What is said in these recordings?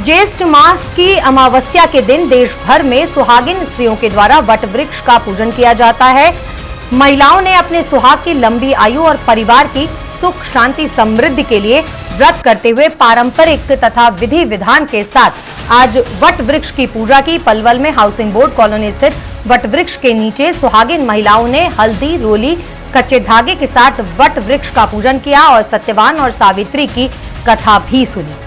ज्येष्ठ मास की अमावस्या के दिन देश भर में सुहागिन स्त्रियों के द्वारा वट वृक्ष का पूजन किया जाता है। महिलाओं ने अपने सुहाग की लंबी आयु और परिवार की सुख शांति समृद्धि के लिए व्रत करते हुए पारंपरिक तथा विधि विधान के साथ आज वट वृक्ष की पूजा की। पलवल में हाउसिंग बोर्ड कॉलोनी स्थित वट वृक्ष के नीचे सुहागिन महिलाओं ने हल्दी, रोली, कच्चे धागे के साथ वट वृक्ष का पूजन किया और सत्यवान और सावित्री की कथा भी सुनी।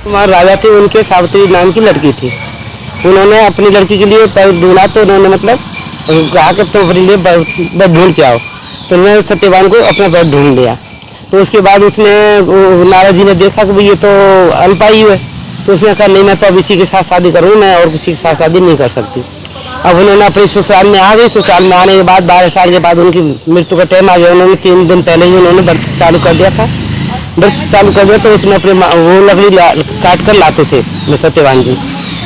कुमार राजा थे, उनके सावित्री नाम की लड़की थी। उन्होंने अपनी लड़की के लिए पैर ढूंढा तो उन्होंने मतलब कहा कि तुम अपने लिए बैठ ढूंढ के आओ, तो उन्होंने सत्यवान को अपना बैठ ढूंढ लिया। तो उसके बाद उसने नारद जी ने देखा कि भाई ये तो अल्पायु है, तो उसने कहा नहीं, मैं तो अब इसी के साथ शादी करूँ, मैं और किसी के साथ शादी नहीं कर सकती। अब उन्होंने अपने ससुराल में आ गई। ससुराल में आने के बाद 12 साल के बाद उनकी मृत्यु का टाइम आ गया। उन्होंने 3 दिन पहले ही उन्होंने व्रत चालू कर दिया था। व्रत चालू कर दिया तो उसने अपने वो लकड़ी काट कर लाते थे मैं सत्यवान जी।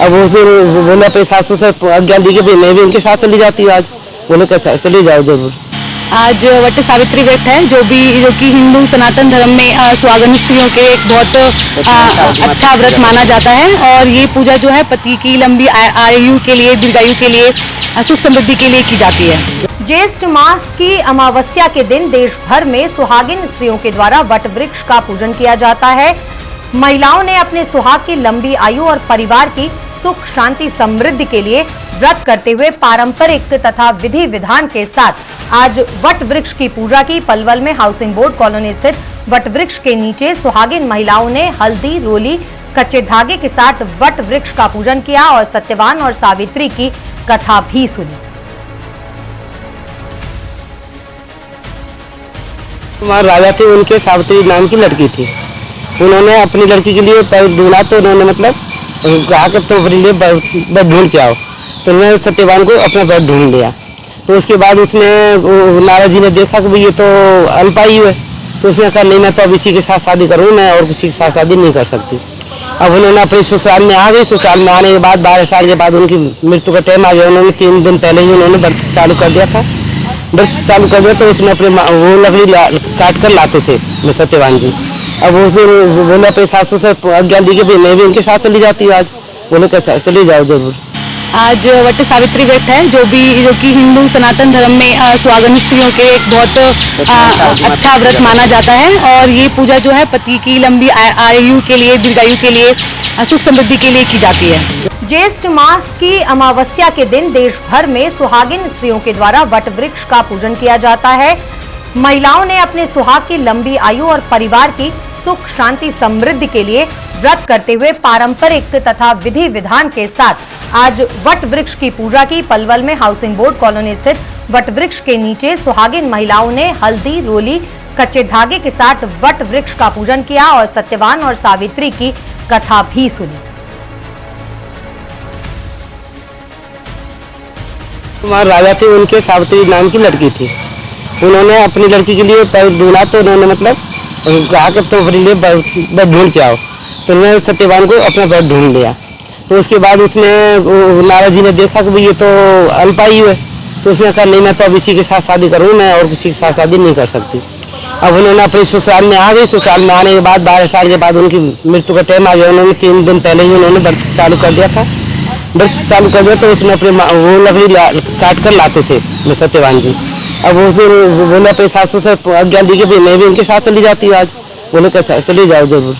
अब उस दिन बोले अपने सासू से आज्ञा दी कि भाई मैं भी उनके साथ चली जाती हूँ। आज बोले कैसा चली जाओ जरूर। आज वट सावित्री व्रत है जो कि हिंदू सनातन धर्म में सुहागन स्त्रियों के एक बहुत अच्छा व्रत माना जाता है। और ये पूजा जो है पति की लंबी आयु के लिए, दीर्घायु के लिए, सुख समृद्धि के लिए की जाती है। ज्येष्ठ मास की अमावस्या के दिन देश भर में सुहागिन स्त्रियों के द्वारा वट वृक्ष का पूजन किया जाता है। महिलाओं ने अपने सुहाग की लंबी आयु और परिवार की सुख शांति समृद्धि के लिए व्रत करते हुए पारंपरिक तथा विधि विधान के साथ आज वट वृक्ष की पूजा की। पलवल में हाउसिंग बोर्ड कॉलोनी स्थित वट वृक्ष के नीचे सुहागिन महिलाओं ने हल्दी, रोली, कच्चे धागे के साथ वट वृक्ष का पूजन किया और सत्यवान और सावित्री की कथा भी सुनी। कुमार राजा थे, उनके सावित्री नाम की लड़की थी। उन्होंने अपनी लड़की के लिए पैर ढूंढा तो उन्होंने मतलब कहा कि तुम अपने लिए बैठ ढूंढ के आओ, तो उन्होंने सत्यवान को अपना बैठ ढूंढ लिया। तो उसके बाद उसने नारद जी ने देखा कि भाई ये तो अल्पायु है, तो उसने कहा नहीं, मैं तो अब इसी के साथ शादी करूँ, मैं और किसी के साथ शादी नहीं कर सकती। अब उन्होंने अपने ससुराल में आ गई। ससुराल में आने के बाद 12 साल के बाद उनकी मृत्यु का टाइम आ गया। उन्होंने 3 दिन पहले ही उन्होंने व्रत चालू कर दिया था। व्रत चालू कर दिया तो उसने अपने वो लकड़ी काट कर लाते थे मैं सत्यवान जी। अब उस दिन बोले अपने सासू से आज्ञा दी कि भाई मैं भी उनके साथ चली जाती हूँ। आज बोले कैसा चली जाओ जरूर। आज वट सावित्री व्रत है जो कि हिंदू सनातन धर्म में सुहागन स्त्रियों के एक बहुत अच्छा व्रत माना जाता है। और ये पूजा जो है पति की लंबी आयु के लिए, दीर्घायु के लिए, सुख समृद्धि के लिए की जाती है। ज्येष्ठ मास की अमावस्या के दिन देश भर में सुहागिन स्त्रियों के द्वारा वट वृक्ष का पूजन किया जाता है। महिलाओं ने अपने सुहाग की लंबी आयु और परिवार की सुख शांति समृद्धि के लिए व्रत करते हुए पारंपरिक तथा विधि विधान के साथ आज वट वृक्ष की पूजा की। पलवल में हाउसिंग बोर्ड कॉलोनी स्थित वट वृक्ष के नीचे सुहागिन महिलाओं ने हल्दी, रोली, कच्चे धागे के साथ वट वृक्ष का पूजन किया और सत्यवान और सावित्री की कथा भी सुनी। कुमार राजा थे, उनके सावित्री नाम की लड़की थी। उन्होंने अपनी लड़की के लिए पैर ढूंढा तो उन्होंने मतलब कहा कि तुम अपने लिए बैठ ढूंढ के आओ, तो उन्होंने सत्यवान को अपना बैठ ढूंढ लिया। तो उसके बाद उसने नारद जी ने देखा कि भाई ये तो अल्पायु है, तो उसने कहा नहीं, मैं तो अब इसी के साथ शादी करूँ, मैं और किसी के साथ शादी नहीं कर सकती। अब उन्होंने अपने ससुराल में आ गई। ससुराल में आने के बाद 12 साल के बाद उनकी मृत्यु का टाइम आ गया। उन्होंने 3 दिन पहले ही उन्होंने व्रत चालू कर दिया था। व्रत चालू कर दिया तो उसने अपने वो लकड़ी काट कर लाते थे मैं सत्यवान जी। अब उस दिन बोले अपने सासू से आज्ञा दी कि भाई मैं भी उनके साथ चली जाती हूँ। आज बोले कैसा चली जाओ जरूर।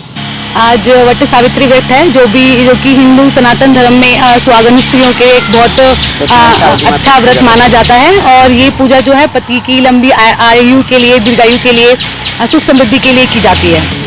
आज वट सावित्री व्रत है जो कि हिंदू सनातन धर्म में सुहागन स्त्रियों के एक बहुत अच्छा व्रत माना जाता है। और ये पूजा जो है पति की लंबी आयु के लिए, दीर्घायु के लिए, सुख समृद्धि के लिए की जाती है।